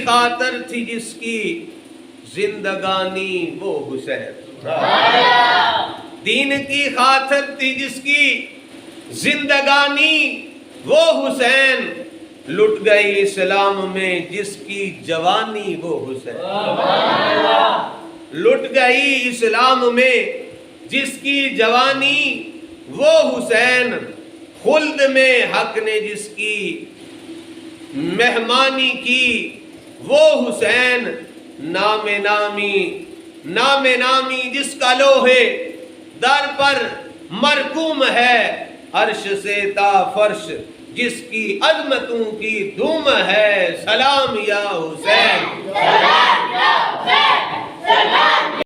خاطر تھی جس کی زندگانی وہ حسین، دین کی خاطر تھی جس کی زندگانی وہ حسین، لٹ گئی اسلام میں جس کی جوانی وہ حسین، لٹ گئی اسلام میں جس کی جوانی وہ حسین، خلد میں حق نے جس کی مہمانی کی وہ حسین، نام نامی جس کا لوہے در پر مرقوم ہے، عرش سے تا فرش جس کی عظمتوں کی دھوم ہے، سلام یا حسین، سلام یا حسین، سلام